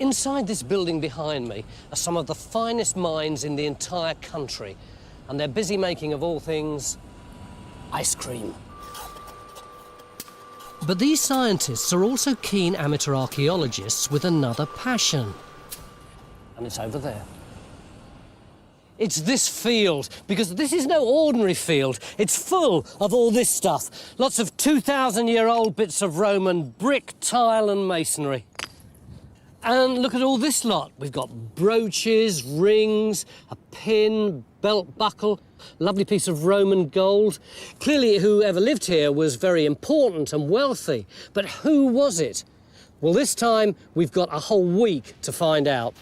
Inside this building behind me are some of the finest mines in the entire country, and they're busy making, of all things, ice cream. But these scientists are also keen amateur archaeologists with another passion. And it's over there. It's this field, because this is no ordinary field. It's full of all this stuff. Lots of 2,000-year-old bits of Roman brick, tile and masonry. And look at all this lot. We've got brooches, rings, a pin, belt buckle, lovely piece of Roman gold. Clearly, whoever lived here was very important and wealthy. But who was it? Well, this time, we've got a whole week to find out.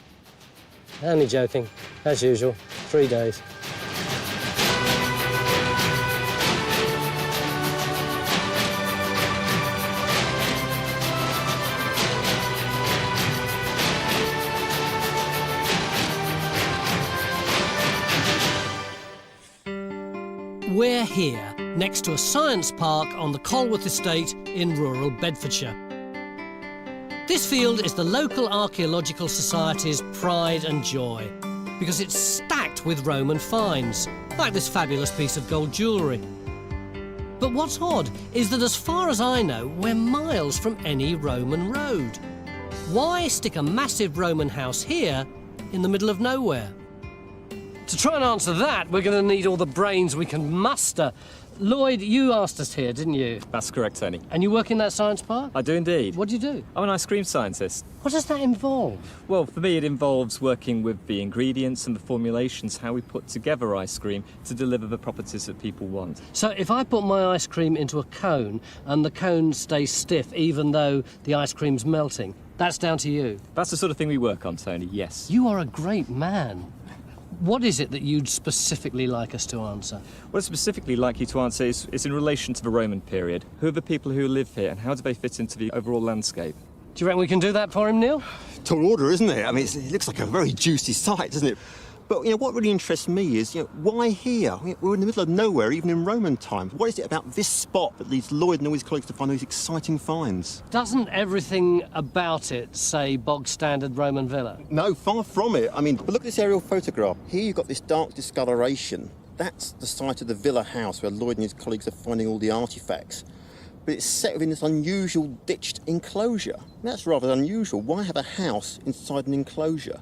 Only joking, as usual, 3 days. We're here, next to a science park on the Colworth estate in rural Bedfordshire. This field is the local Archaeological Society's pride and joy, because it's stacked with Roman finds, like this fabulous piece of gold jewellery. But what's odd is that, as far as I know, we're miles from any Roman road. Why stick a massive Roman house here in the middle of nowhere? To try and answer that, we're going to need all the brains we can muster. Lloyd, you asked us here, didn't you? That's correct, Tony. And you work in that science park? I do indeed. What do you do? I'm an ice cream scientist. What does that involve? Well, for me, it involves working with the ingredients and the formulations, how we put together ice cream to deliver the properties that people want. So if I put my ice cream into a cone and the cone stays stiff even though the ice cream's melting, that's down to you? That's the sort of thing we work on, Tony, yes. You are a great man. What is it that you'd specifically like us to answer? What I'd specifically like you to answer is in relation to the Roman period. Who are the people who live here and how do they fit into the overall landscape? Do you reckon we can do that for him, Neil? Tall order, isn't it? I mean, it looks like a very juicy site, doesn't it? But, what really interests me is, why here? We're in the middle of nowhere, even in Roman times. What is it about this spot that leads Lloyd and all his colleagues to find these exciting finds? Doesn't everything about it say bog-standard Roman villa? No, far from it. I mean, but look at this aerial photograph. Here you've got this dark discoloration. That's the site of the villa house where Lloyd and his colleagues are finding all the artefacts. But it's set within this unusual ditched enclosure. That's rather unusual. Why have a house inside an enclosure?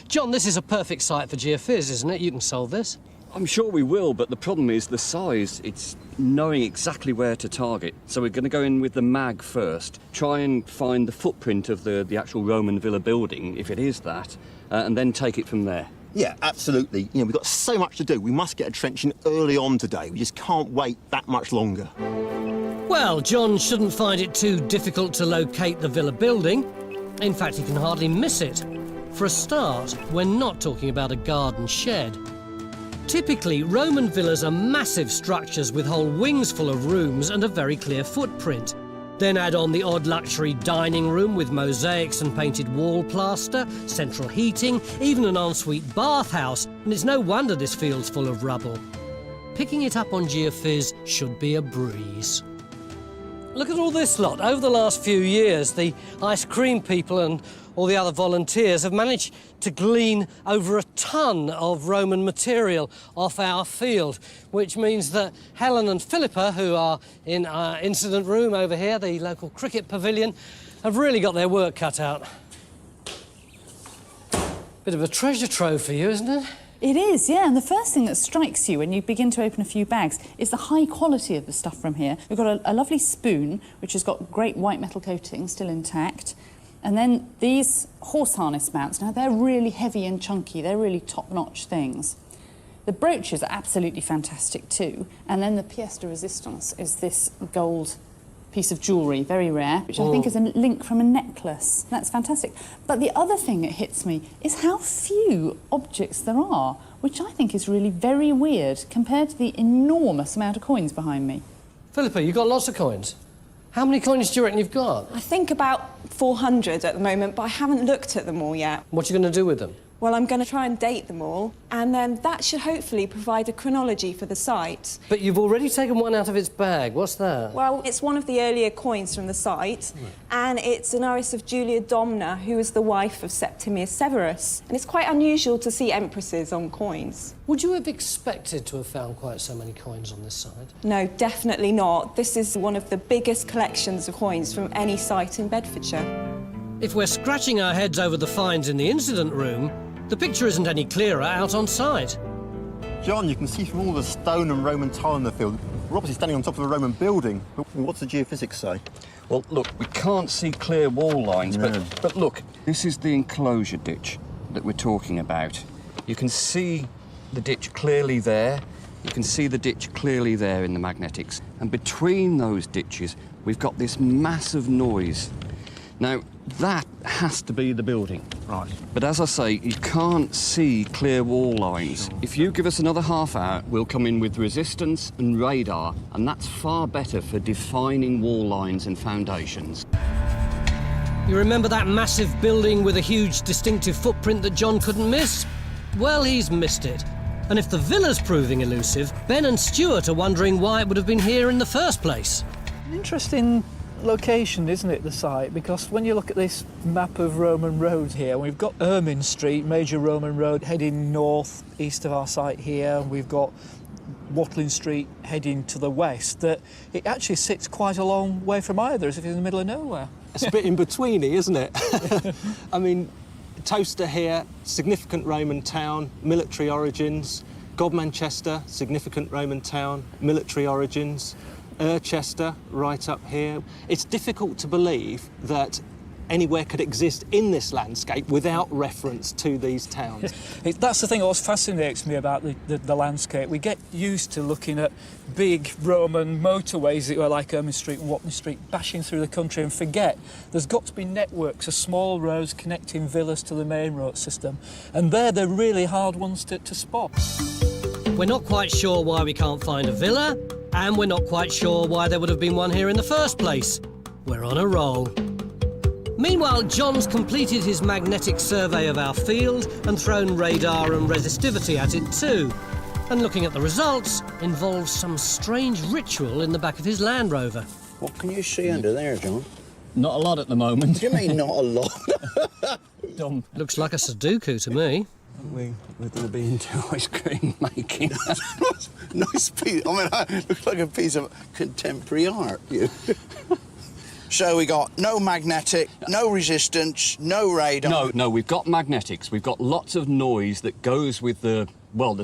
John, this is a perfect site for geophys, isn't it? You can solve this. I'm sure we will, but the problem is the size. It's knowing exactly where to target. So we're going to go in with the mag first, try and find the footprint of the actual Roman villa building, if it is that, and then take it from there. Yeah, absolutely. We've got so much to do. We must get a trench in early on today. We just can't wait that much longer. Well, John shouldn't find it too difficult to locate the villa building. In fact, he can hardly miss it. For a start, we're not talking about a garden shed. Typically, Roman villas are massive structures with whole wings full of rooms and a very clear footprint. Then add on the odd luxury dining room with mosaics and painted wall plaster, central heating, even an ensuite bathhouse, and it's no wonder this field's full of rubble. Picking it up on geophys should be a breeze. Look at all this lot. Over the last few years, the ice cream people and all the other volunteers have managed to glean over a ton of Roman material off our field, which means that Helen and Philippa, who are in our incident room over here, the local cricket pavilion, have really got their work cut out. Bit of a treasure trove for you, isn't it? It is, yeah, and the first thing that strikes you when you begin to open a few bags is the high quality of the stuff from here. We've got a lovely spoon, which has got great white metal coating, still intact. And then these horse harness mounts, now they're really heavy and chunky, they're really top-notch things. The brooches are absolutely fantastic too. And then the pièce de résistance is this gold piece of jewellery, very rare, which I think is a link from a necklace. That's fantastic. But the other thing that hits me is how few objects there are, which I think is really very weird compared to the enormous amount of coins behind me. Philippa, you've got lots of coins. How many coins do you reckon you've got? I think about 400 at the moment, but I haven't looked at them all yet. What are you going to do with them? Well, I'm going to try and date them all, and then that should hopefully provide a chronology for the site. But you've already taken one out of its bag. What's that? Well, it's one of the earlier coins from the site, and it's an iris of Julia Domna, who was the wife of Septimius Severus. And it's quite unusual to see empresses on coins. Would you have expected to have found quite so many coins on this site? No, definitely not. This is one of the biggest collections of coins from any site in Bedfordshire. If we're scratching our heads over the finds in the incident room, the picture isn't any clearer out on site. John, you can see from all the stone and Roman tile in the field, we're obviously standing on top of a Roman building. But what's the geophysics say? Well, look, we can't see clear wall lines, but look, this is the enclosure ditch that we're talking about. You can see the ditch clearly there. You can see the ditch clearly there in the magnetics. And between those ditches, we've got this massive noise. Now, that has to be the building. Right. But as I say, you can't see clear wall lines. If you give us another half hour, we'll come in with resistance and radar, and that's far better for defining wall lines and foundations. You remember that massive building with a huge distinctive footprint that John couldn't miss? Well, he's missed it. And if the villa's proving elusive, Ben and Stuart are wondering why it would have been here in the first place. An interesting location, isn't it, the site? Because when you look at this map of Roman roads here, we've got Ermine Street, major Roman road, heading north east of our site here. We've got Watling Street heading to the west. That it actually sits quite a long way from either, as if it's in the middle of nowhere. It's a bit in betweeny, isn't it? I mean, Towcester here, significant Roman town, military origins. Godmanchester, significant Roman town, military origins. Chester, right up here. It's difficult to believe that anywhere could exist in this landscape without reference to these towns. That's the thing that fascinates me about the landscape. We get used to looking at big Roman motorways that were like Ermine Street and Watling Street bashing through the country and forget there's got to be networks of small roads connecting villas to the main road system, and they're really hard ones to spot. We're not quite sure why we can't find a villa, and we're not quite sure why there would have been one here in the first place. We're on a roll. Meanwhile, John's completed his magnetic survey of our field and thrown radar and resistivity at it too. And looking at the results involves some strange ritual in the back of his Land Rover. What can you see under there, John? Not a lot at the moment. What do you mean, not a lot? Dumb. Looks like a Sudoku to me. We're going to be into ice cream making. Nice piece. I mean, it looks like a piece of contemporary art. So we got no magnetic, no resistance, no radar. No, we've got magnetics. We've got lots of noise that goes with the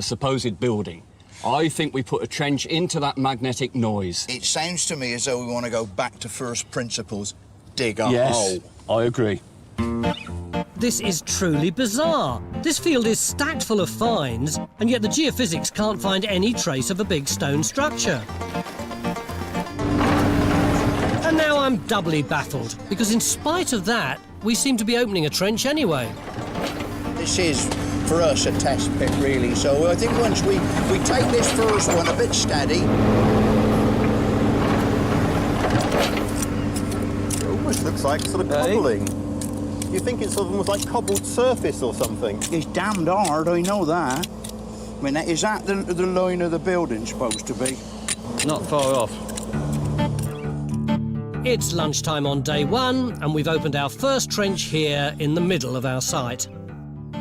supposed building. I think we put a trench into that magnetic noise. It sounds to me as though we want to go back to first principles, dig a Yes, hole. I agree. This is truly bizarre. This field is stacked full of finds, and yet the geophysics can't find any trace of a big stone structure. And now I'm doubly baffled, because in spite of that, we seem to be opening a trench anyway. This is, for us, a test pit, really. So I think once we take this first one a bit steady... It almost looks like sort of cobbling. You think it's sort of almost like cobbled surface or something? It's damned hard, I know that. I mean, is that the line of the building supposed to be? Not far off. It's lunchtime on day one, and we've opened our first trench here in the middle of our site.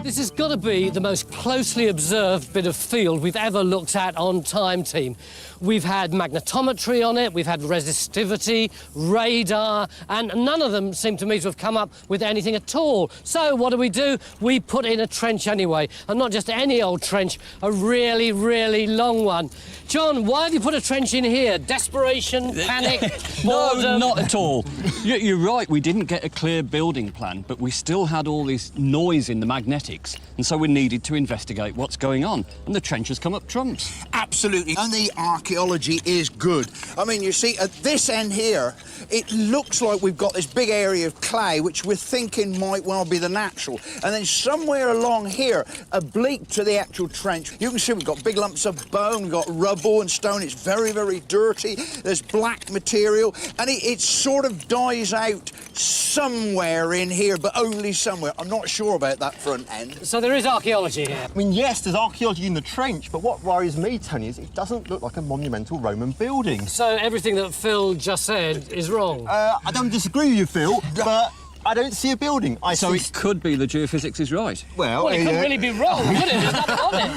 This has got to be the most closely observed bit of field we've ever looked at on Time Team. We've had magnetometry on it, we've had resistivity, radar, and none of them seem to me to have come up with anything at all. So what do? We put in a trench anyway, and not just any old trench, a really, really long one. John, why have you put a trench in here? Desperation, panic, boredom? No, not at all. You're right, we didn't get a clear building plan, but we still had all this noise in the magnetics, and so we needed to investigate what's going on, and the trench has come up trumps. Absolutely, and the archaeology is good. I mean, you see, at this end here, it looks like we've got this big area of clay, which we're thinking might well be the natural. And then somewhere along here, oblique to the actual trench, you can see we've got big lumps of bone, we've got rubble and stone. It's very, very dirty. There's black material, and it sort of dies out somewhere in here, but only somewhere. I'm not sure about that front end. So there is archaeology here. I mean, yes, there's archaeology in the trench, but what worries me, Tony, is it doesn't look like a monumental Roman building. So everything that Phil just said is wrong. I don't disagree with you, Phil, but I don't see a building. So it could be the geophysics is right. Well, Well, it couldn't really be wrong, could it? There's nothing on it.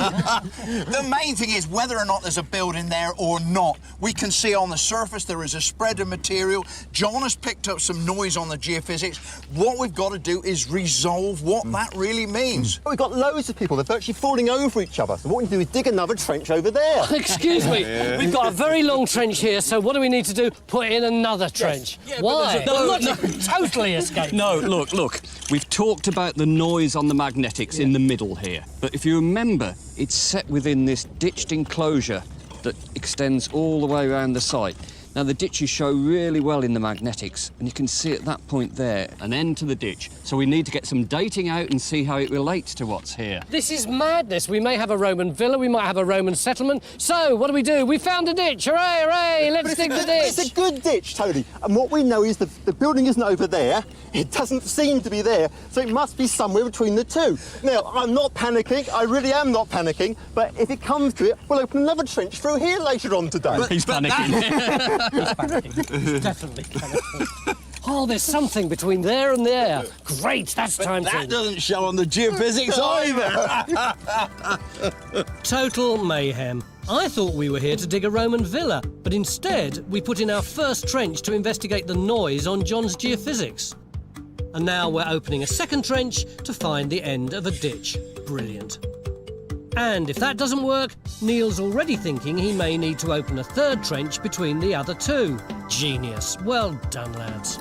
The main thing is whether or not there's a building there or not. We can see on the surface there is a spread of material. John has picked up some noise on the geophysics. What we've got to do is resolve what that really means. We've got loads of people. They're virtually falling over each other. So what we do is dig another trench over there. Excuse me, we've got a very long trench here, so what do we need to do? Put in another trench. Why? No, The logic totally escaped. No, look. We've talked about the noise on the magnetics in the middle here. But if you remember, it's set within this ditched enclosure that extends all the way around the site. Now, the ditches show really well in the magnetics, and you can see at that point there an end to the ditch. So we need to get some dating out and see how it relates to what's here. This is madness. We may have a Roman villa, we might have a Roman settlement. So, what do? We found a ditch. Hooray, hooray, let's dig the ditch. It's a good ditch, Tony. And what we know is the building isn't over there. It doesn't seem to be there, so it must be somewhere between the two. Now, I'm not panicking. I really am not panicking. But if it comes to it, we'll open another trench through here later on today. He's panicking. He's panicking. He's definitely panicking. Oh, there's something between there and there. Great, that's time to... That doesn't show on the geophysics either. Total mayhem. I thought we were here to dig a Roman villa, but instead we put in our first trench to investigate the noise on John's geophysics. And now we're opening a second trench to find the end of a ditch. Brilliant. And if that doesn't work, Neil's already thinking he may need to open a third trench between the other two. Genius. Well done, lads.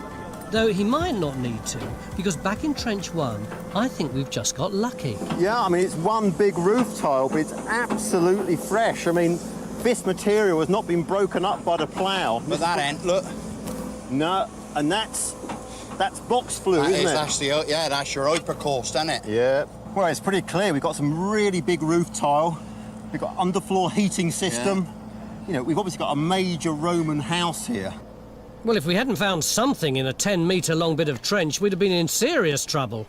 Though he might not need to, because back in trench 1, I think we've just got lucky. Yeah, I mean, it's one big roof tile, but it's absolutely fresh. I mean, this material has not been broken up by the plough. But that ain't, look. No, and that's box flue, isn't it? That's your hypercoast, isn't it? Yeah. Well, it's pretty clear. We've got some really big roof tile. We've got underfloor heating system. Yeah. You know, we've obviously got a major Roman house here. Well, if we hadn't found something in a 10-metre long bit of trench, we'd have been in serious trouble.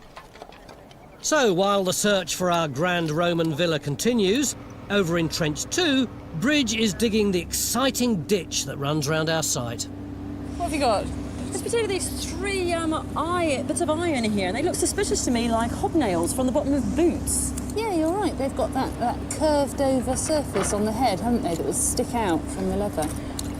So, while the search for our grand Roman villa continues, over in trench 2, Bridge is digging the exciting ditch that runs round our site. What have you got? There's particularly these three bits of iron here, and they look suspicious to me like hobnails from the bottom of boots. Yeah, you're right. They've got that curved over surface on the head, haven't they, that would stick out from the leather.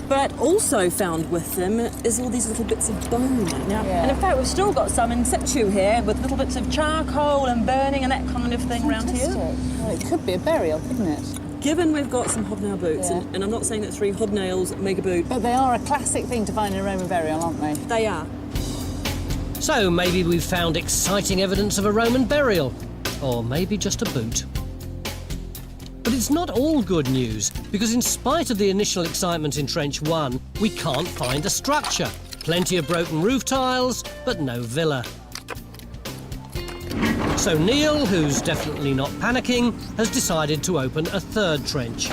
But also found with them is all these little bits of bone. Now, Yeah. And in fact, we've still got some in situ here with little bits of charcoal and burning and that kind of thing around here. Fantastic. Well, it could be a burial, couldn't it? Given we've got some hobnail boots, Yeah. and I'm not saying that 3 hobnails make a boot, But they are a classic thing to find in a Roman burial, aren't they? they are. So maybe we've found exciting evidence of a Roman burial. Or maybe just a boot. But it's not all good news, because in spite of the initial excitement in Trench 1, we can't find a structure. Plenty of broken roof tiles, but no villa. So Neil, who's definitely not panicking, has decided to open a third trench.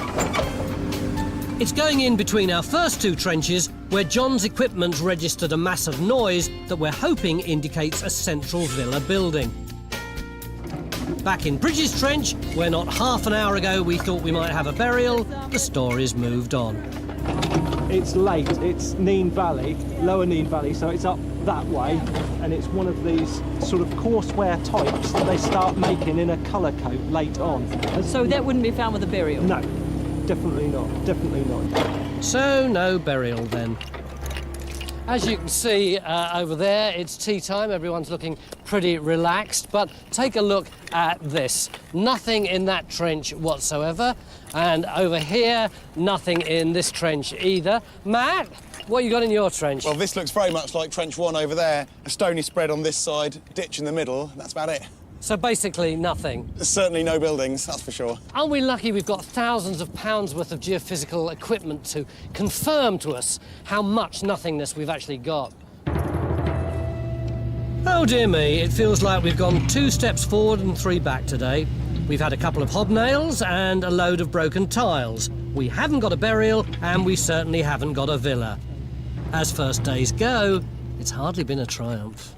It's going in between our first 2 trenches, where John's equipment registered a massive noise that we're hoping indicates a central villa building. Back in Bridges Trench, where not half an hour ago we thought we might have a burial, the story's moved on. It's late, it's Neen Valley, Lower Neen Valley, so it's up that way, and it's one of these sort of courseware types that they start making in a colour coat late on. So that wouldn't be found with a burial? No, definitely not. So no burial then. As you can see over there, it's tea time. Everyone's looking pretty relaxed, but take a look at this. Nothing in that trench whatsoever. And over here, nothing in this trench either. Matt, what you got in your trench? Well, this looks very much like Trench 1 over there. A stony spread on this side, ditch in the middle, that's about it. So basically nothing. There's certainly no buildings, that's for sure. Aren't we lucky we've got thousands of pounds worth of geophysical equipment to confirm to us how much nothingness we've actually got? Oh dear me, it feels like we've gone 2 steps forward and 3 back today. We've had a couple of hobnails and a load of broken tiles. We haven't got a burial, and we certainly haven't got a villa. As first days go, it's hardly been a triumph.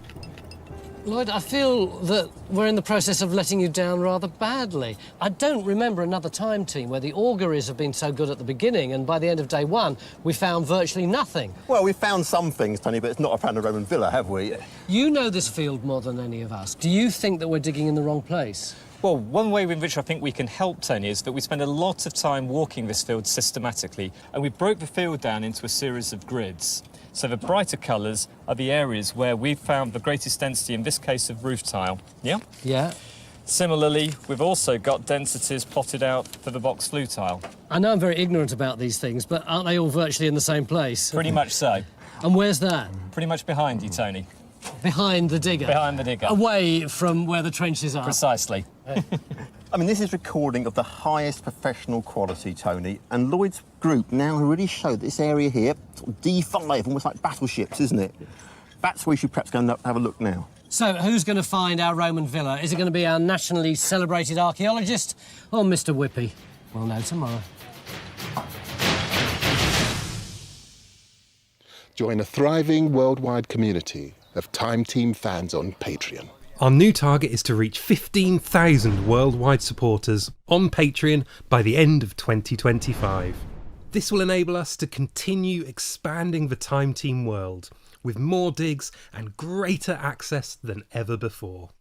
Lloyd, I feel that we're in the process of letting you down rather badly. I don't remember another time team where the auguries have been so good at the beginning and by the end of day one we found virtually nothing. Well, we found some things, Tony, but it's not around a Roman villa, have we? You know this field more than any of us. Do you think that we're digging in the wrong place? Well, one way in which I think we can help, Tony, is that we spend a lot of time walking this field systematically, and we broke the field down into a series of grids. So the brighter colours are the areas where we've found the greatest density, in this case of roof tile. Yeah? Yeah. Similarly, we've also got densities plotted out for the box flue tile. I know I'm very ignorant about these things, but aren't they all virtually in the same place? Pretty much so. And where's that? Pretty much behind you, Tony. Behind the digger? Behind the digger. Away from where the trenches are? Precisely. I mean, this is recording of the highest professional quality, Tony, and Lloyd's group now really showed this area here, sort of D5, almost like battleships, isn't it? That's where we should perhaps go and have a look now. So, who's going to find our Roman villa? Is it going to be our nationally celebrated archaeologist or Mr. Whippy? We'll know tomorrow. Join a thriving worldwide community of Time Team fans on Patreon. Our new target is to reach 15,000 worldwide supporters on Patreon by the end of 2025. This will enable us to continue expanding the Time Team world with more digs and greater access than ever before.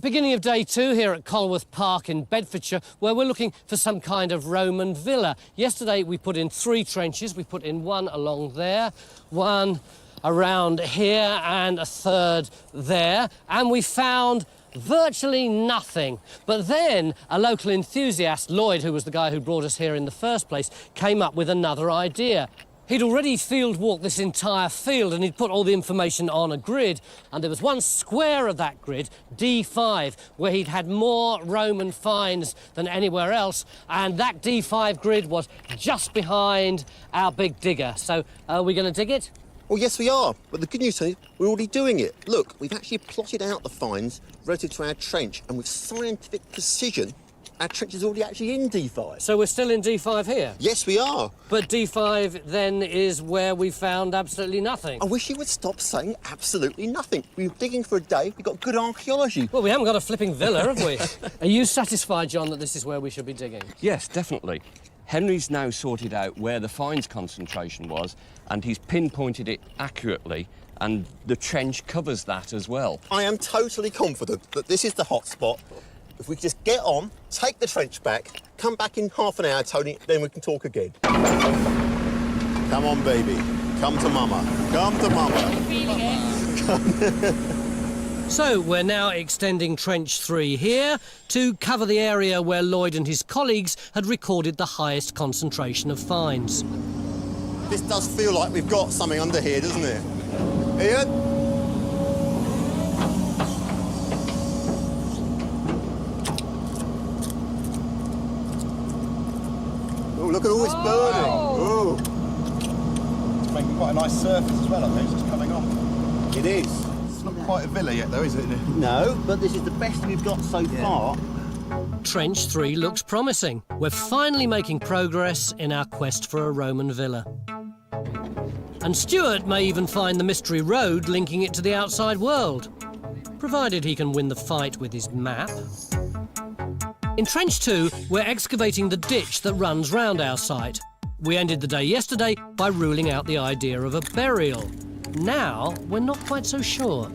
Beginning of day two here at Colworth Park in Bedfordshire, where we're looking for some kind of Roman villa. Yesterday we put in 3 trenches. We put in one along there, one around here and a third there, and we found virtually nothing. But then a local enthusiast, Lloyd, who was the guy who brought us here in the first place, came up with another idea. He'd already field walked this entire field and he'd put all the information on a grid, and there was one square of that grid, D5, where he'd had more Roman finds than anywhere else, and that D5 grid was just behind our big digger. So are we going to dig it? Well, yes, we are. But the good news is we're already doing it. Look, we've actually plotted out the finds relative to our trench, and with scientific precision, our trench is already actually in D5. So we're still in D5 here? Yes, we are. But D5 then is where we found absolutely nothing. I wish you would stop saying absolutely nothing. We were digging for a day, we got good archaeology. Well, we haven't got a flipping villa, have we? Are you satisfied, John, that this is where we should be digging? Yes, definitely. Henry's now sorted out where the finds concentration was, and he's pinpointed it accurately, and the trench covers that as well. I am totally confident that this is the hot spot. If we just get on, take the trench back, come back in half an hour, Tony, then we can talk again. Come on, baby. Come to Mama. Come to Mama. So we're now extending trench 3 here to cover the area where Lloyd and his colleagues had recorded the highest concentration of finds. This does feel like we've got something under here, doesn't it? Ian? Oh, look at all this burning. Oh. It's making quite a nice surface as well, I think. It's just coming off. It is. It's not quite a villa yet, though, is it? No, but this is the best we've got so far. Trench 3 looks promising. We're finally making progress in our quest for a Roman villa. And Stuart may even find the mystery road linking it to the outside world, provided he can win the fight with his map. In Trench 2, we're excavating the ditch that runs round our site. We ended the day yesterday by ruling out the idea of a burial. Now, we're not quite so sure.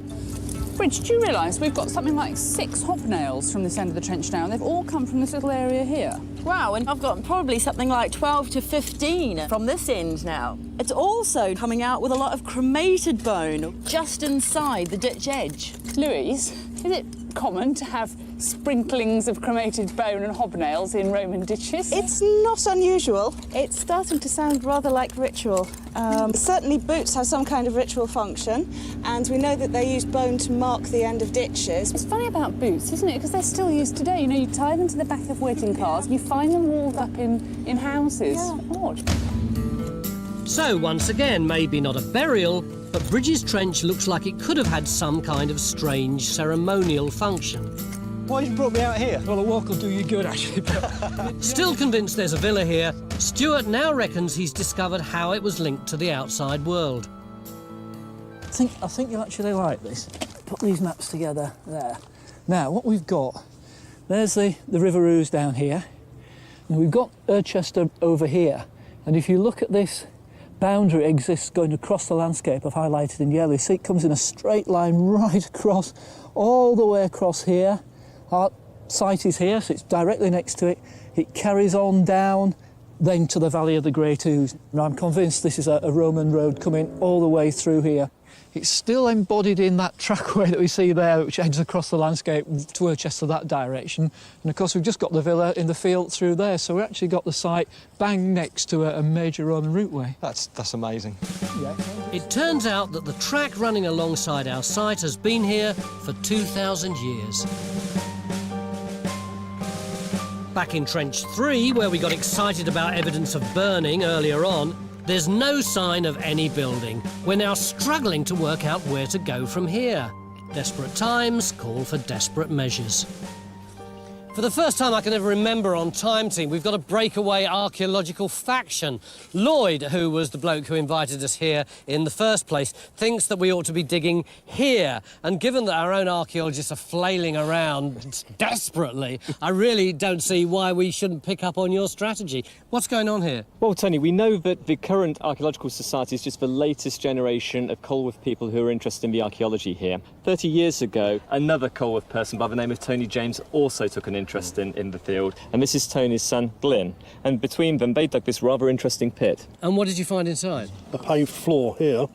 Bridge, do you realise we've got something like 6 hobnails from this end of the trench now, and they've all come from this little area here? Wow, and I've got probably something like 12 to 15 from this end now. It's also coming out with a lot of cremated bone just inside the ditch edge. Louise, is it common to have sprinklings of cremated bone and hobnails in Roman ditches? It's not unusual. It's starting to sound rather like ritual. Certainly boots have some kind of ritual function, and we know that they use bone to mark the end of ditches. It's funny about boots, isn't it? Because they're still used today. You know, you tie them to the back of waiting cars, and you find them walled up in houses. Yeah. Odd. So, once again, maybe not a burial, but Bridges Trench looks like it could have had some kind of strange ceremonial function. Why you brought me out here? Well, a walk will do you good, actually. Still convinced there's a villa here, Stuart now reckons he's discovered how it was linked to the outside world. I think you'll actually like this. Put these maps together there. Now, what we've got, there's the River Ouse down here, and we've got Irchester over here. And if you look at this boundary, it exists going across the landscape I've highlighted in yellow. You see it comes in a straight line right across, all the way across here. Our site is here, so it's directly next to it. It carries on down, then to the valley of the Great Ouse. And I'm convinced this is a Roman road coming all the way through here. It's still embodied in that trackway that we see there, which heads across the landscape to Irchester that direction. And of course, we've just got the villa in the field through there, so we actually got the site bang next to a major Roman routeway. That's amazing. Yeah. It turns out that the track running alongside our site has been here for 2,000 years. Back in Trench 3, where we got excited about evidence of burning earlier on, there's no sign of any building. We're now struggling to work out where to go from here. Desperate times call for desperate measures. For the first time I can ever remember on Time Team, we've got a breakaway archaeological faction. Lloyd, who was the bloke who invited us here in the first place, thinks that we ought to be digging here. And given that our own archaeologists are flailing around desperately, I really don't see why we shouldn't pick up on your strategy. What's going on here? Well, Tony, we know that the current Archaeological Society is just the latest generation of Colworth people who are interested in the archaeology here. 30 years ago, another Colworth person by the name of Tony James also took an interest in the field, and this is Tony's son, Glyn. And between them, they dug this rather interesting pit. And what did you find inside? A paved floor here,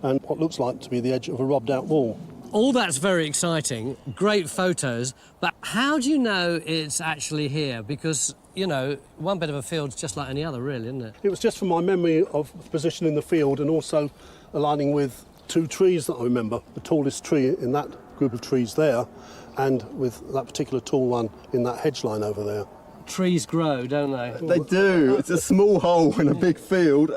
and what looks like to be the edge of a robbed-out wall. All that's very exciting, great photos, but how do you know it's actually here? Because, you know, one bit of a field's just like any other, really, isn't it? It was just from my memory of position in the field and also aligning with two trees that I remember. The tallest tree in that group of trees there, and with that particular tall one in that hedge line over there. Trees grow, don't they? They do. It's a small hole in a big field.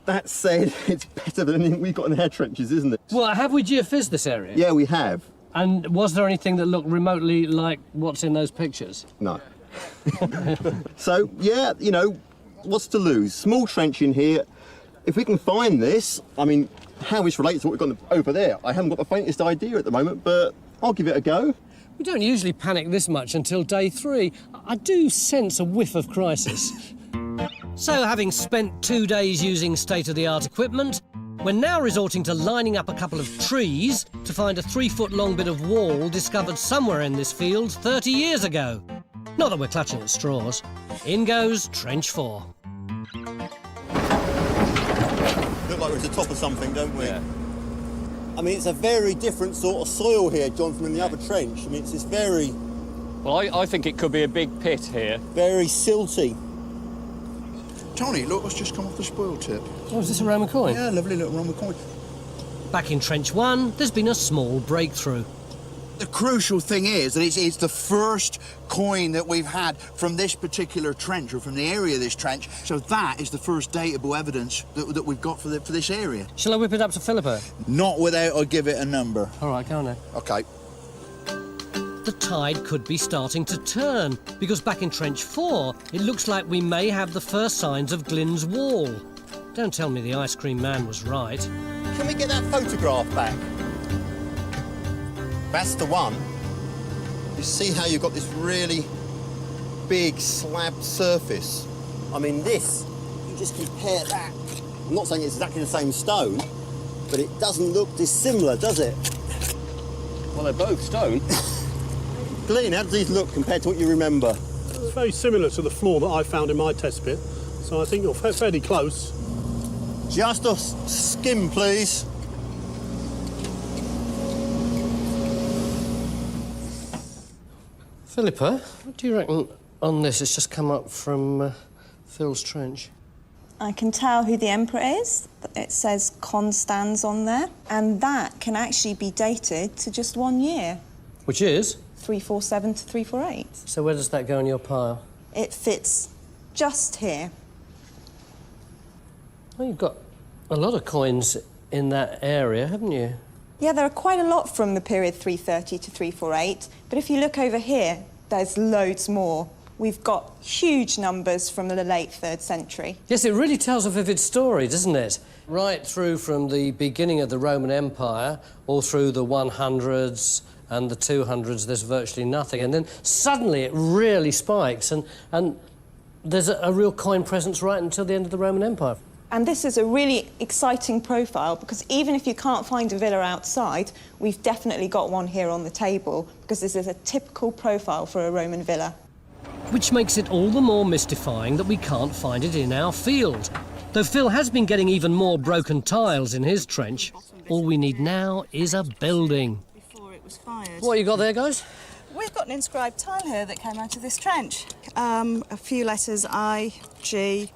That said, it's better than anything we've got in our trenches, isn't it? Well, have we geophysed this area? Yeah, we have. And was there anything that looked remotely like what's in those pictures? No. So, yeah, you know, what's to lose? Small trench in here. If we can find this, I mean, how this relates to what we've got over there, I haven't got the faintest idea at the moment, but I'll give it a go. We don't usually panic this much until day 3. I do sense a whiff of crisis. So, having spent 2 days using state-of-the-art equipment, we're now resorting to lining up a couple of trees to find a 3-foot-long bit of wall discovered somewhere in this field 30 years ago. Not that we're clutching at straws. In goes Trench 4. Look like we're at the top of something, don't we? Yeah. I mean, it's a very different sort of soil here, John, from in the other trench. I mean, it's very... Well, I think it could be a big pit here. Very silty. Tony, look what's just come off the spoil tip. Oh, is this a Roman coin? Yeah, lovely little Roman coin. Back in Trench 1, there's been a small breakthrough. The crucial thing is that it's the first coin that we've had from this particular trench, or from the area of this trench, so that is the first datable evidence that we've got for this area. Shall I whip it up to Philippa? Not without I give it a number. All right, go on then. OK. The tide could be starting to turn, because back in Trench 4, it looks like we may have the first signs of Glyn's wall. Don't tell me the ice cream man was right. Can we get that photograph back? That's the one. You see how you've got this really big slab surface? I mean, this, you just compare that. I'm not saying it's exactly the same stone, but it doesn't look dissimilar, does it? Well, they're both stone. Glyn, how does these look compared to what you remember? It's very similar to the floor that I found in my test pit, so I think you're fairly close. Just a skim, please. Philippa, what do you reckon on this? It's just come up from Phil's trench. I can tell who the emperor is. It says Constans on there, and that can actually be dated to just 1 year. Which is? 347 to 348. So where does that go in your pile? It fits just here. Well, you've got a lot of coins in that area, haven't you? Yeah, there are quite a lot from the period 330 to 348, but if you look over here, there's loads more. We've got huge numbers from the late 3rd century. Yes, it really tells a vivid story, doesn't it? Right through from the beginning of the Roman Empire, all through the 100s and the 200s, there's virtually nothing. And then suddenly it really spikes, and there's a real coin presence right until the end of the Roman Empire. And this is a really exciting profile, because even if you can't find a villa outside, we've definitely got one here on the table, because this is a typical profile for a Roman villa. Which makes it all the more mystifying that we can't find it in our field. Though Phil has been getting even more broken tiles in his trench, all we need now is a building. Before it was fired. What you got there, guys? We've got an inscribed tile here that came out of this trench. A few letters I, G,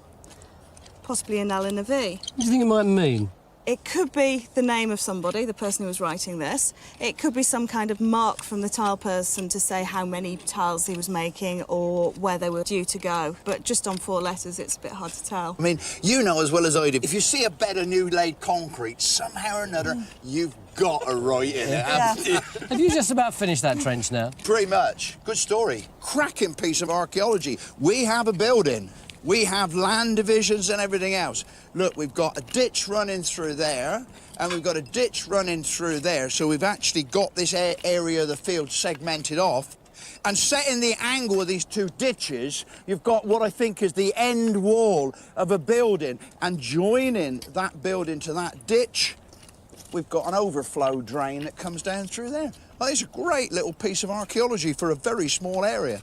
possibly an L and a V. What do you think it might mean? It could be the name of somebody, the person who was writing this. It could be some kind of mark from the tile person to say how many tiles he was making or where they were due to go. But just on 4 letters, it's a bit hard to tell. I mean, you know as well as I do, if you see a bed of new laid concrete, somehow or another, you've got a right in it, haven't you? Have you just about finished that trench now? Pretty much. Good story. Cracking piece of archaeology. We have a building. We have land divisions and everything else. Look, we've got a ditch running through there, and we've got a ditch running through there, so we've actually got this area of the field segmented off. And setting the angle of these 2 ditches, you've got what I think is the end wall of a building, and joining that building to that ditch, we've got an overflow drain that comes down through there. Well, it's a great little piece of archaeology for a very small area.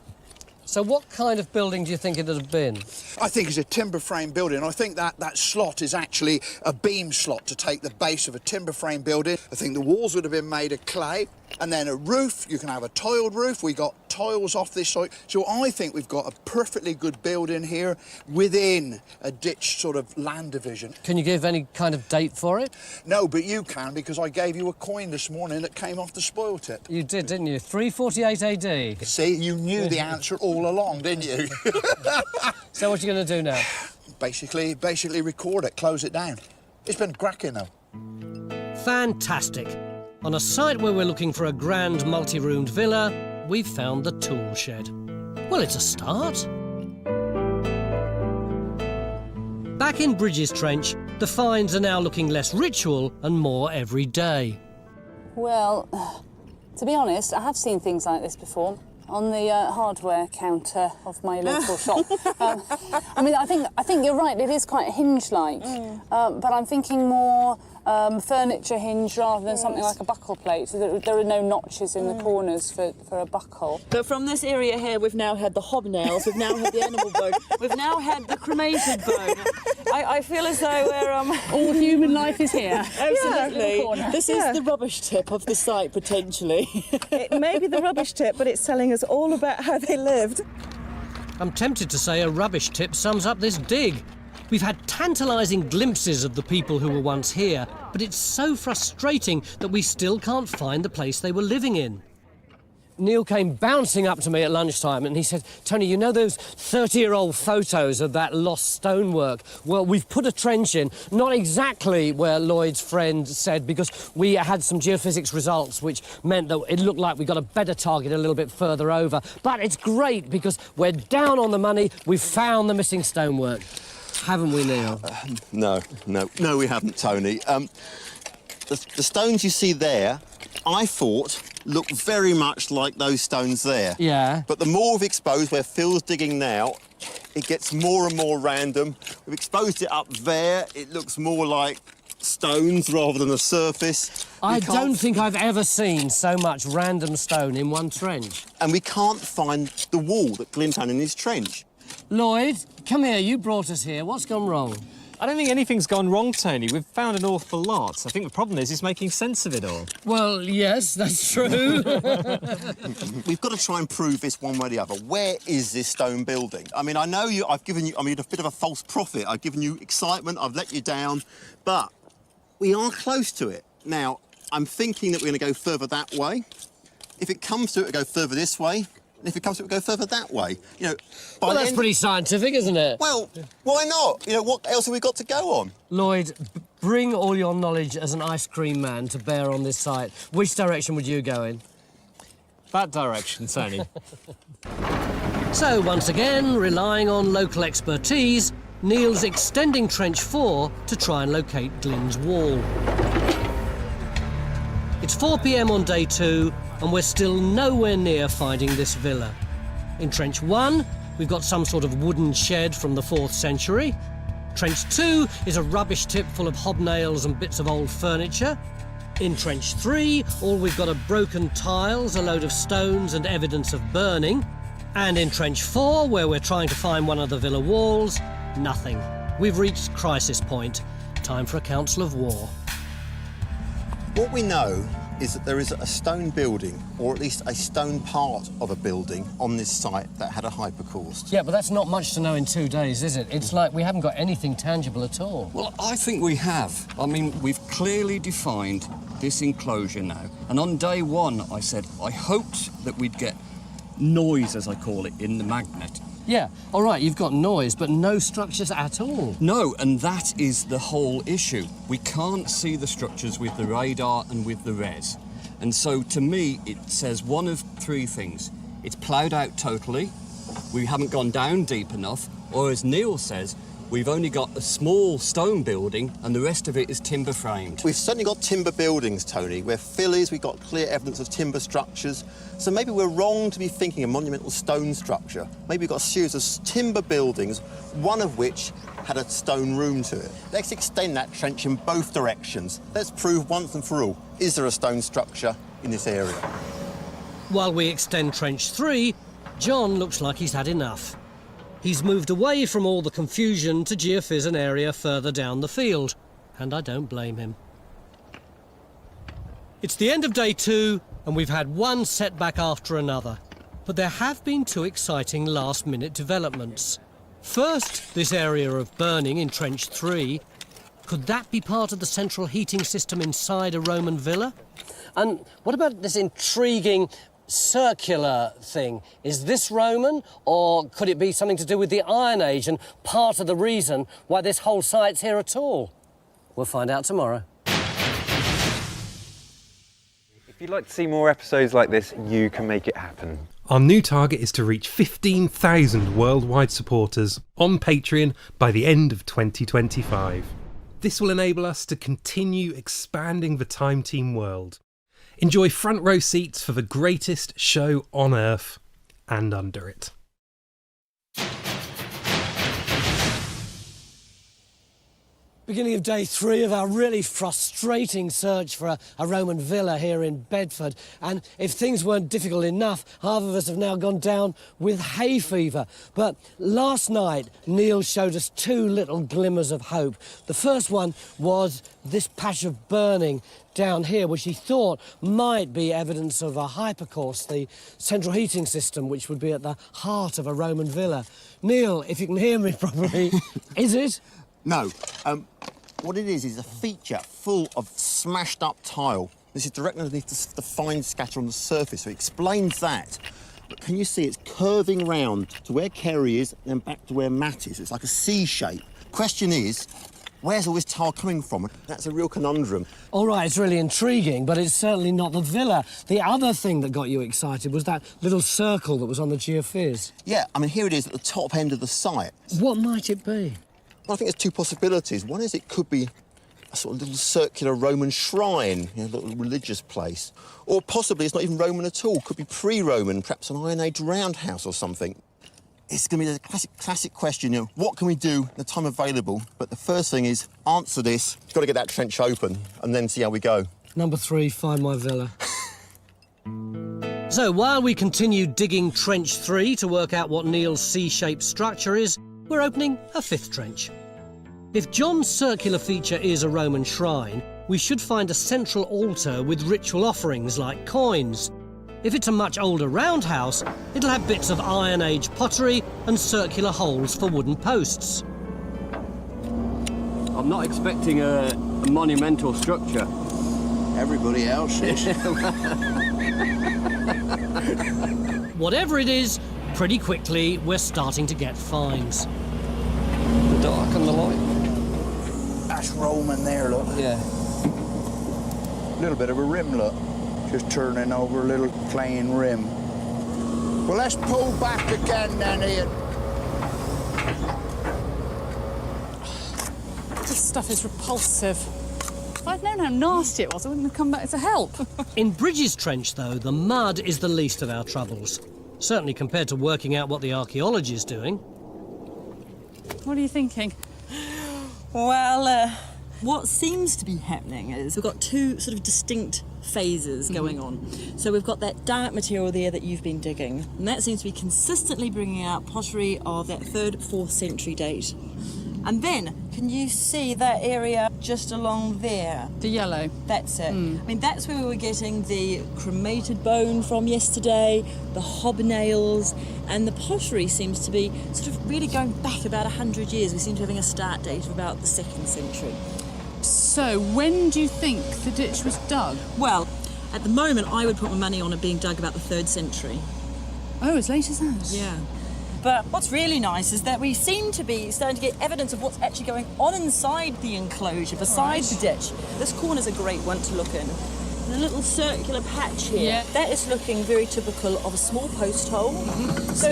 So what kind of building do you think it would have been? I think it's a timber frame building. I think that slot is actually a beam slot to take the base of a timber frame building. I think the walls would have been made of clay, and then a roof. You can have a tiled roof. We got tiles off this side. So I think we've got a perfectly good building here within a ditch sort of land division. Can you give any kind of date for it? No, but you can, because I gave you a coin this morning that came off the spoil tip. You did, didn't you? 348 AD. See, you knew the answer all along, didn't you? So what are you going to do now? Basically record it, close it down. It's been cracking though. Fantastic. On a site where we're looking for a grand multi-roomed villa, we've found the tool shed. Well, it's a start. Back in Bridges Trench, the finds are now looking less ritual and more everyday. Well, to be honest, I have seen things like this before on the hardware counter of my local shop. I mean, I think you're right. It is quite hinge-like, but I'm thinking more furniture hinge rather than something like a buckle plate. So there are no notches in the corners for a buckle. But from this area here, we've now had the hobnails, we've now had the animal bone, we've now had the cremated bone. I feel as though we're... All human life is here. Absolutely. This is the rubbish tip of the site, potentially. It may be the rubbish tip, but it's telling us all about how they lived. I'm tempted to say a rubbish tip sums up this dig. We've had tantalising glimpses of the people who were once here, but it's so frustrating that we still can't find the place they were living in. Neil came bouncing up to me at lunchtime and he said, "Tony, you know those 30-year-old photos of that lost stonework? Well, we've put a trench in, not exactly where Lloyd's friend said, because we had some geophysics results which meant that it looked like we got a better target a little bit further over. But it's great because we're down on the money, we've found the missing stonework." Haven't we, Neil? No, we haven't, Tony. The stones you see there, I thought, look very much like those stones there. Yeah. But the more we've exposed, where Phil's digging now, it gets more and more random. We've exposed it up there, it looks more like stones rather than a surface. I don't think I've ever seen so much random stone in one trench. And we can't find the wall that Glyn's had in his trench. Lloyd, come here, you brought us here. What's gone wrong? I don't think anything's gone wrong, Tony. We've found an awful lot. I think the problem is making sense of it all. Well, yes, that's true. We've got to try and prove this one way or the other. Where is this stone building? I mean, I know I've given you, a bit of a false prophet. I've given you excitement, I've let you down, but we are close to it. Now, I'm thinking that we're going to go further that way. If it comes to it, we'll go further this way. And if it comes to it, we'll go further that way. You know, well, that's pretty scientific, isn't it? Well, why not? You know, what else have we got to go on? Lloyd, Bring all your knowledge as an ice cream man to bear on this site. Which direction would you go in? That direction, Tony. So, once again, relying on local expertise, Neil's extending Trench 4 to try and locate Glyn's wall. It's 4 p.m. on day 2, and we're still nowhere near finding this villa. In Trench 1, we've got some sort of wooden shed from the 4th century. Trench 2 is a rubbish tip full of hobnails and bits of old furniture. In Trench 3, all we've got are broken tiles, a load of stones and evidence of burning. And in Trench 4, where we're trying to find one of the villa walls, nothing. We've reached crisis point. Time for a council of war. What we know is that there is a stone building, or at least a stone part of a building, on this site that had a hypocaust. Yeah, but that's not much to know in 2 days, is it? It's like we haven't got anything tangible at all. Well, I think we have. I mean, we've clearly defined this enclosure now. And on day 1, I said I hoped that we'd get noise, as I call it, in the magnet. Yeah, all right, you've got noise, but no structures at all. No, and that is the whole issue. We can't see the structures with the radar and with the res. And so, to me, it says one of 3 things. It's ploughed out totally, we haven't gone down deep enough, or as Neil says, we've only got a small stone building and the rest of it is timber framed. We've certainly got timber buildings, Tony. Where fill is, we've got clear evidence of timber structures. So maybe we're wrong to be thinking a monumental stone structure. Maybe we've got a series of timber buildings, one of which had a stone room to it. Let's extend that trench in both directions. Let's prove once and for all, is there a stone structure in this area? While we extend Trench 3, John looks like he's had enough. He's moved away from all the confusion to geophys an area further down the field, and I don't blame him. It's the end of day 2, and we've had one setback after another. But there have been 2 exciting last-minute developments. First, this area of burning in Trench 3. Could that be part of the central heating system inside a Roman villa? And what about this intriguing circular thing? Is this Roman, or could it be something to do with the Iron Age and part of the reason why this whole site's here at all? We'll find out tomorrow. If you'd like to see more episodes like this, you can make it happen. Our new target is to reach 15,000 worldwide supporters on Patreon by the end of 2025. This will enable us to continue expanding the Time Team world. Enjoy front row seats for the greatest show on Earth and under it. Beginning of day 3 of our really frustrating search for a Roman villa here in Bedford. And if things weren't difficult enough, half of us have now gone down with hay fever. But last night, Neil showed us 2 little glimmers of hope. The first one was this patch of burning down here, which he thought might be evidence of a hypocaust, the central heating system, which would be at the heart of a Roman villa. Neil, if you can hear me properly, is it? No. What it is a feature full of smashed up tile. This is directly underneath the fine scatter on the surface, so it explains that. But can you see it's curving round to where Kerry is and then back to where Matt is? It's like a C shape. Question is, where's all this tile coming from? That's a real conundrum. All right, it's really intriguing, but it's certainly not the villa. The other thing that got you excited was that little circle that was on the geophys. Yeah, I mean, here it is at the top end of the site. What might it be? Well, I think there's 2 possibilities. One is it could be a sort of little circular Roman shrine, a little religious place. Or possibly it's not even Roman at all. Could be pre-Roman, perhaps an Iron Age roundhouse or something. It's going to be the classic question, what can we do in the time available? But the first thing is answer this. You've got to get that trench open and then see how we go. Number 3, find my villa. So while we continue digging Trench 3 to work out what Neil's C-shaped structure is, we're opening a 5th trench. If John's circular feature is a Roman shrine, we should find a central altar with ritual offerings like coins. If it's a much older roundhouse, it'll have bits of Iron Age pottery and circular holes for wooden posts. I'm not expecting a monumental structure. Everybody else is. Whatever it is, pretty quickly we're starting to get finds. The dark and the light. That's right. Roman there, look. Yeah. Little bit of a rim, look. Just turning over a little plain rim. Well, let's pull back again then, Ian. This stuff is repulsive. If I'd known how nasty it was, I wouldn't have come back to help. In Bridges Trench, though, the mud is the least of our troubles. Certainly compared to working out what the archaeology is doing. What are you thinking? Well, what seems to be happening is we've got two sort of distinct phases going on. So we've got that dark material there that you've been digging, and that seems to be consistently bringing out pottery of that 3rd, 4th century date. And then, can you see that area just along there? The yellow. That's it. I mean, that's where we were getting the cremated bone from yesterday, the hobnails, and the pottery seems to be sort of really going back about 100 years. We seem to be having a start date of about the 2nd century. So, when do you think the ditch was dug? Well, at the moment, I would put my money on it being dug about the 3rd century. Oh, as late as that? Yeah. But what's really nice is that we seem to be starting to get evidence of what's actually going on inside the enclosure, beside the ditch. This corner's a great one to look in. The little circular patch here, that is looking very typical of a small post hole. So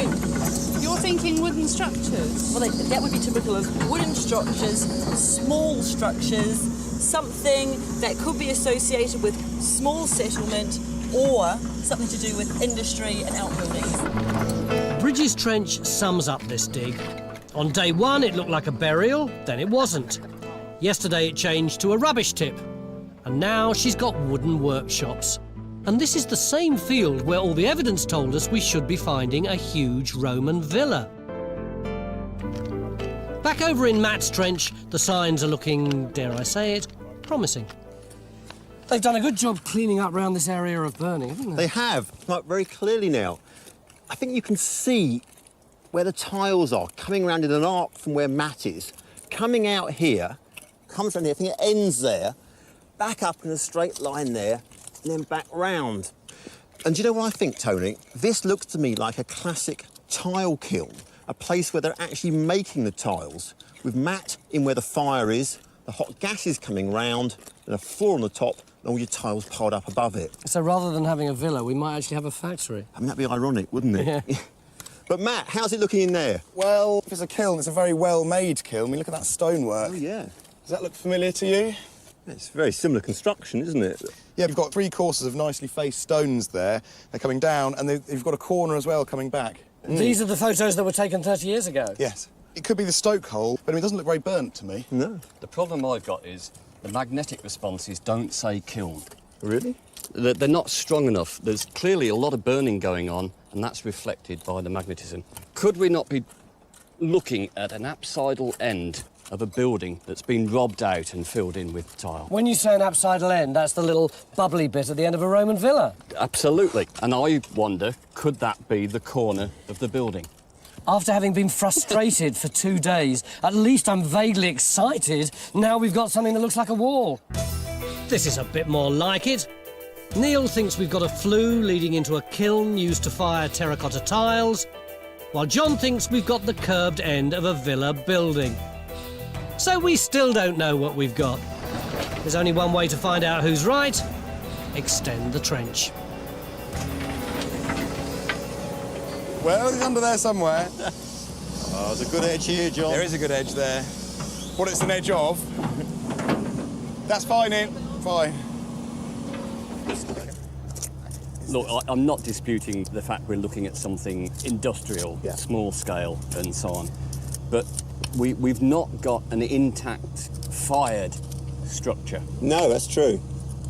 you're thinking wooden structures? Well, that would be typical of wooden structures, small structures, something that could be associated with small settlement or something to do with industry and outbuildings. Bridges Trench sums up this dig. On day one, it looked like a burial, then it wasn't. Yesterday, it changed to a rubbish tip. And now she's got wooden workshops. And this is the same field where all the evidence told us we should be finding a huge Roman villa. Back over in Matt's trench, the signs are looking, dare I say it, promising. They've done a good job cleaning up around this area of burning, haven't they? They have. Come up very clearly now. I think you can see where the tiles are, coming around in an arc from where Matt is, coming out here, comes around here, I think it ends there, back up in a straight line there, and then back round. And do you know what I think, Tony? This looks to me like a classic tile kiln, a place where they're actually making the tiles, with Matt in where the fire is, the hot gases coming round, and a floor on the top, and all your tiles piled up above it. So rather than having a villa, we might actually have a factory. I mean, that'd be ironic, wouldn't it? Yeah. But Matt, how's it looking in there? Well, if it's a kiln, it's a very well-made kiln. I mean, look at that stonework. Oh, yeah. Does that look familiar to you? It's very similar construction, isn't it? Yeah, we've got 3 courses of nicely faced stones there. They're coming down, and you've got a corner as well coming back. These are the photos that were taken 30 years ago? Yes. It could be the stoke hole, but I mean, it doesn't look very burnt to me. No. The problem I've got is the magnetic responses don't say kiln. Really? They're not strong enough. There's clearly a lot of burning going on, and that's reflected by the magnetism. Could we not be looking at an apsidal end of a building that's been robbed out and filled in with tile? When you say an apsidal end, that's the little bubbly bit at the end of a Roman villa? Absolutely. And I wonder, could that be the corner of the building? After having been frustrated for 2 days, at least I'm vaguely excited. Now we've got something that looks like a wall. This is a bit more like it. Neil thinks we've got a flue leading into a kiln used to fire terracotta tiles, while John thinks we've got the curbed end of a villa building. So we still don't know what we've got. There's only one way to find out who's right. Extend the trench. Well, it's under there somewhere. Oh, there's a good edge here, John. There is a good edge there. What it's an edge of. That's fine, Ian. Fine. Look, I'm not disputing the fact we're looking at something industrial, small scale and so on, but we've not got an intact, fired structure. No, that's true.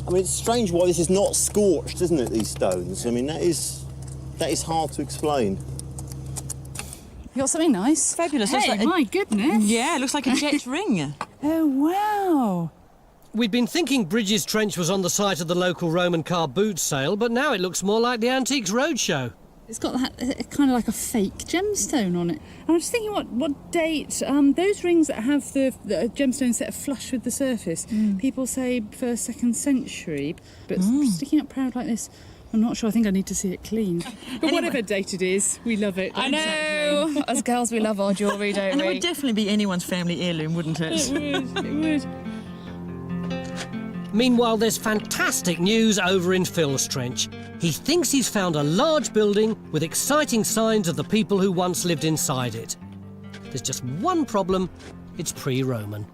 I mean, it's strange why this is not scorched, isn't it, these stones? I mean, that is hard to explain. You got something nice? Fabulous. Hey, my goodness. Yeah, it looks like a jet ring. Oh, wow. We'd been thinking Bridges Trench was on the site of the local Roman car boot sale, but now it looks more like the Antiques Roadshow. It's got that kind of like a fake gemstone on it. I was thinking, what date? Those rings that have the gemstones that are flush with the surface, people say 1st, 2nd century, but sticking up proud like this, I'm not sure. I think I need to see it clean. But whatever date it is, we love it. I know. As girls, we love our jewellery, don't And we? it would definitely be anyone's family heirloom, wouldn't it? It would. Meanwhile, there's fantastic news over in Phil's trench. He thinks he's found a large building with exciting signs of the people who once lived inside it. There's just one problem. It's pre-Roman.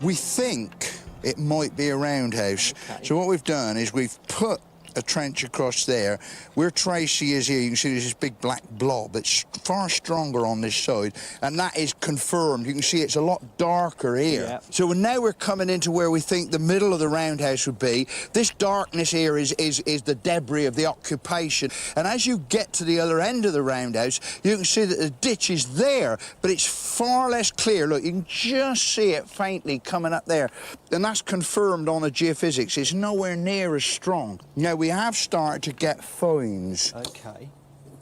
We think it might be a roundhouse. Okay. So what we've done is we've put a trench across there. Where Tracy is here, you can see there's this big black blob that's far stronger on this side, and that is confirmed. You can see it's a lot darker here. Yeah. So now we're coming into where we think the middle of the roundhouse would be. This darkness here is the debris of the occupation, and as you get to the other end of the roundhouse, you can see that the ditch is there, but it's far less clear. Look, you can just see it faintly coming up there, and that's confirmed on the geophysics. It's nowhere near as strong. Now, we have started to get finds. OK.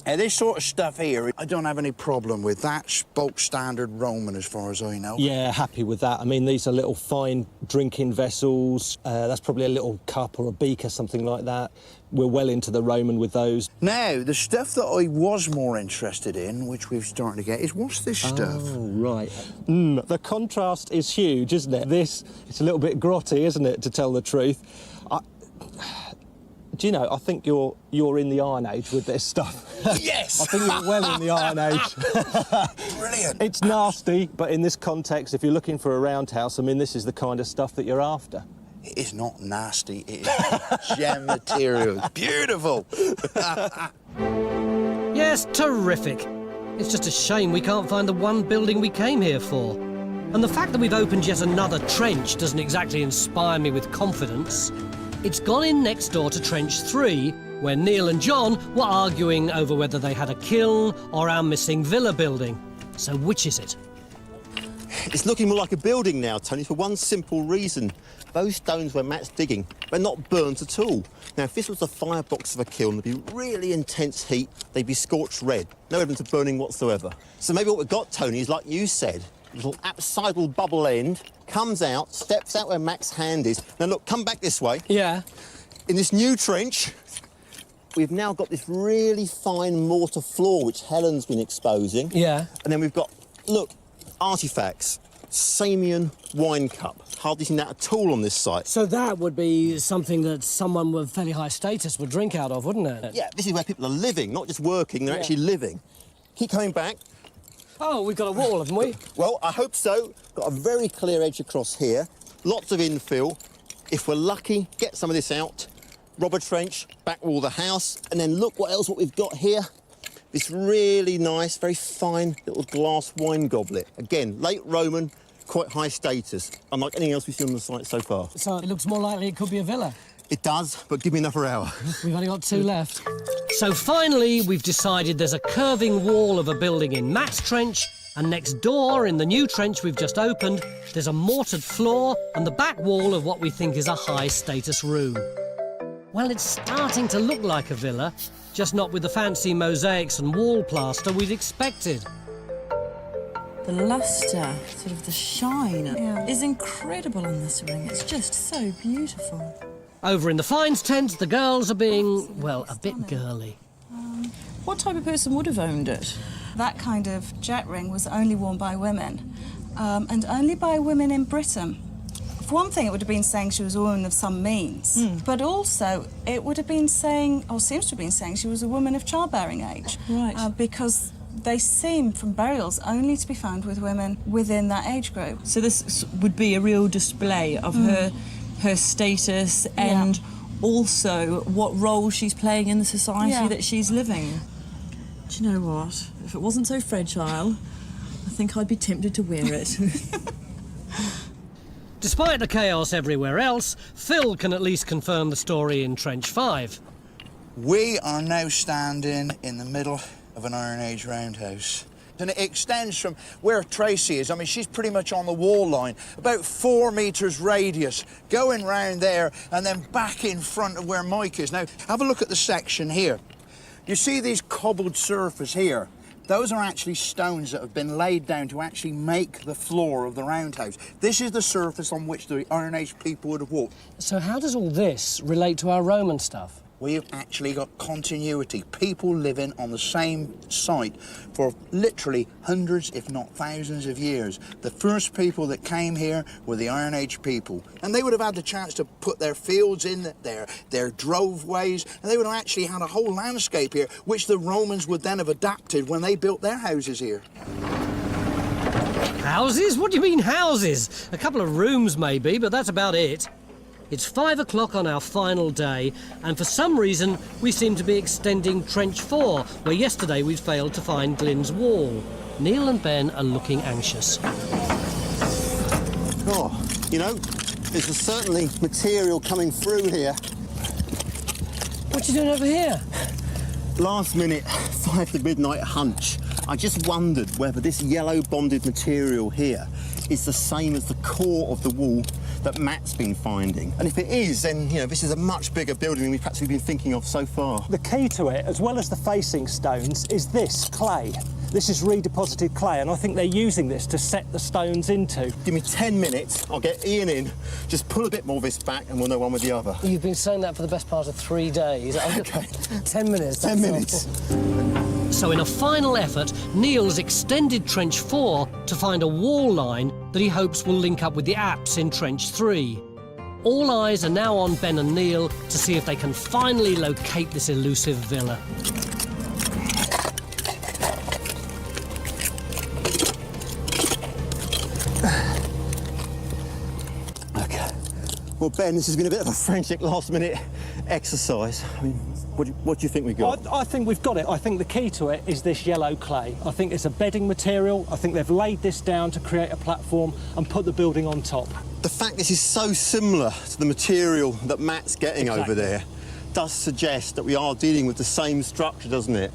Now, this sort of stuff here, I don't have any problem with. That's bulk standard Roman, as far as I know. Yeah, happy with that. I mean, these are little fine drinking vessels. That's probably a little cup or a beaker, something like that. We're well into the Roman with those. Now, the stuff that I was more interested in, which we're starting to get, is what's this stuff? Oh, right. The contrast is huge, isn't it? This, it's a little bit grotty, isn't it, to tell the truth? Do you know, I think you're in the Iron Age with this stuff. Yes! I think you're well in the Iron Age. Brilliant! It's nasty, but in this context, if you're looking for a roundhouse, I mean, this is the kind of stuff that you're after. It is not nasty, it is gem material. Beautiful! Yes, terrific. It's just a shame we can't find the one building we came here for. And the fact that we've opened yet another trench doesn't exactly inspire me with confidence. It's gone in next door to Trench 3, where Neil and John were arguing over whether they had a kiln or our missing villa building. So which is it? It's looking more like a building now, Tony, for one simple reason. Those stones where Matt's digging, they're not burnt at all. Now, if this was the firebox of a kiln, there'd be really intense heat, they'd be scorched red. No evidence of burning whatsoever. So maybe what we've got, Tony, is like you said, a little apsidal bubble end, comes out, steps out where Mac's hand is. Now, look, come back this way. Yeah. In this new trench, we've now got this really fine mortar floor, which Helen's been exposing. Yeah. And then we've got, look, artefacts. Samian wine cup. Hardly seen that at all on this site. So that would be something that someone with fairly high status would drink out of, wouldn't it? Yeah, this is where people are living, not just working, they're actually living. Keep coming back. Oh, we've got a wall, haven't we? Well, I hope so. Got a very clear edge across here. Lots of infill. If we're lucky, get some of this out. Rob a trench, back wall the house, and then look what we've got here. This really nice, very fine little glass wine goblet. Again, late Roman, quite high status, unlike anything else we've seen on the site so far. So it looks more likely it could be a villa. It does, but give me another hour. We've only got 2 left. So finally, we've decided there's a curving wall of a building in Matt's trench, and next door, in the new trench we've just opened, there's a mortared floor and the back wall of what we think is a high-status room. Well, it's starting to look like a villa, just not with the fancy mosaics and wall plaster we'd expected. The lustre, sort of the shine, is incredible on this ring. It's just so beautiful. Over in the finds tent, the girls are being, well, a bit girly. What type of person would have owned it? That kind of jet ring was only worn by women, and only by women in Britain. For one thing, it would have been saying she was a woman of some means, but also it would have been saying, or seems to have been saying, she was a woman of childbearing age. Right. Because they seem, from burials, only to be found with women within that age group. So this would be a real display of her status and also what role she's playing in the society that she's living. Do you know what? If it wasn't so fragile, I think I'd be tempted to wear it. Despite the chaos everywhere else, Phil can at least confirm the story in Trench 5. We are now standing in the middle of an Iron Age roundhouse. And it extends from where Tracy is. I mean, she's pretty much on the wall line, about 4 metres radius, going round there and then back in front of where Mike is. Now, have a look at the section here. You see these cobbled surface here? Those are actually stones that have been laid down to actually make the floor of the roundhouse. This is the surface on which the Iron Age people would have walked. So how does all this relate to our Roman stuff? We've actually got continuity. People living on the same site for literally hundreds, if not thousands of years. The first people that came here were the Iron Age people. And they would have had the chance to put their fields in, their droveways, and they would have actually had a whole landscape here, which the Romans would then have adapted when they built their houses here. Houses? What do you mean houses? A couple of rooms maybe, but that's about it. It's 5 o'clock on our final day, and for some reason we seem to be extending Trench 4, where yesterday we'd failed to find Glyn's wall. Neil and Ben are looking anxious. Oh, you know, there's certainly material coming through here. What are you doing over here? Last minute, 5 to midnight hunch. I just wondered whether this yellow bonded material here is the same as the core of the wall that Matt's been finding. And if it is, then, you know, this is a much bigger building than we've perhaps been thinking of so far. The key to it, as well as the facing stones, is this clay. This is redeposited clay, and I think they're using this to set the stones into. Give me 10 minutes, I'll get Ian in, just pull a bit more of this back and we'll know one with the other. You've been saying that for the best part of 3 days. OK. 10 minutes. 10 minutes. So in a final effort, Neil's extended Trench 4 to find a wall line that he hopes will link up with the apse in Trench 3. All eyes are now on Ben and Neil to see if they can finally locate this elusive villa. OK. Well, Ben, this has been a bit of a frantic last-minute exercise. I mean, what do you think we got? I think we've got it. I think the key to it is this yellow clay. I think it's a bedding material. I think they've laid this down to create a platform and put the building on top. The fact this is so similar to the material that Matt's getting over there does suggest that we are dealing with the same structure, doesn't it?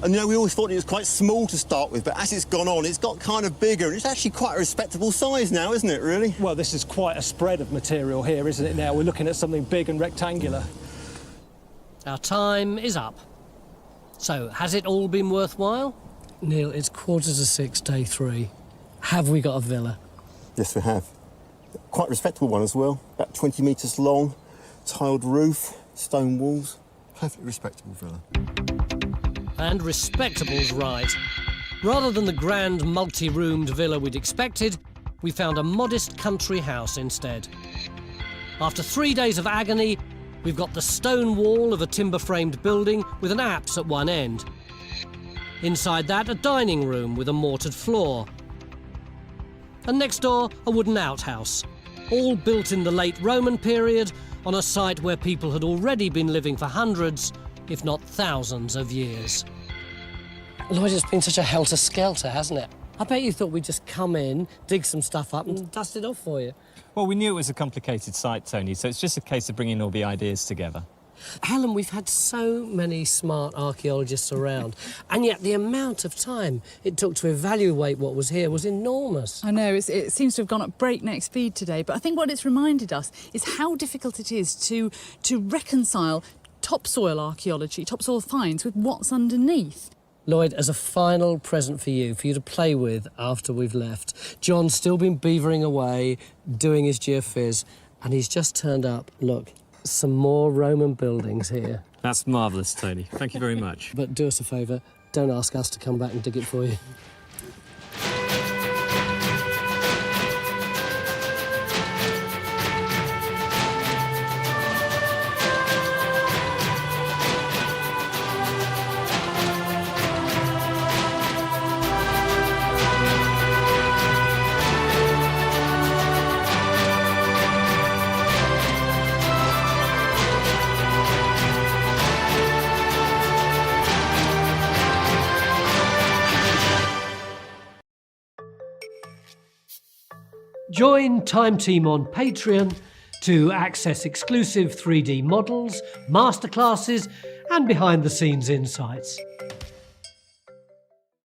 And, you know, we always thought it was quite small to start with, but as it's gone on, it's got kind of bigger, and it's actually quite a respectable size now, isn't it, really? Well, this is quite a spread of material here, isn't it, now? We're looking at something big and rectangular. Our time is up. So, has it all been worthwhile? Neil, it's 5:45, day 3. Have we got a villa? Yes, we have. Quite a respectable one as well. About 20 metres long, tiled roof, stone walls. Perfectly respectable villa. And respectable's right. Rather than the grand multi-roomed villa we'd expected, we found a modest country house instead. After 3 days of agony, we've got the stone wall of a timber-framed building with an apse at one end. Inside that, a dining room with a mortared floor. And next door, a wooden outhouse, all built in the late Roman period on a site where people had already been living for hundreds, if not thousands of years. Lloyd, it's been such a helter-skelter, hasn't it? I bet you thought we'd just come in, dig some stuff up and dust it off for you. Well, we knew it was a complicated site, Tony, so it's just a case of bringing all the ideas together. Helen, we've had so many smart archaeologists around, and yet the amount of time it took to evaluate what was here was enormous. I know, it seems to have gone at breakneck speed today, but I think what it's reminded us is how difficult it is to reconcile topsoil archaeology, topsoil finds, with what's underneath. Lloyd, as a final present for you to play with after we've left, John's still been beavering away, doing his geophys, and he's just turned up, look, some more Roman buildings here. That's marvellous, Tony. Thank you very much. But do us a favour, don't ask us to come back and dig it for you. Join Time Team on Patreon to access exclusive 3D models, masterclasses and behind-the-scenes insights.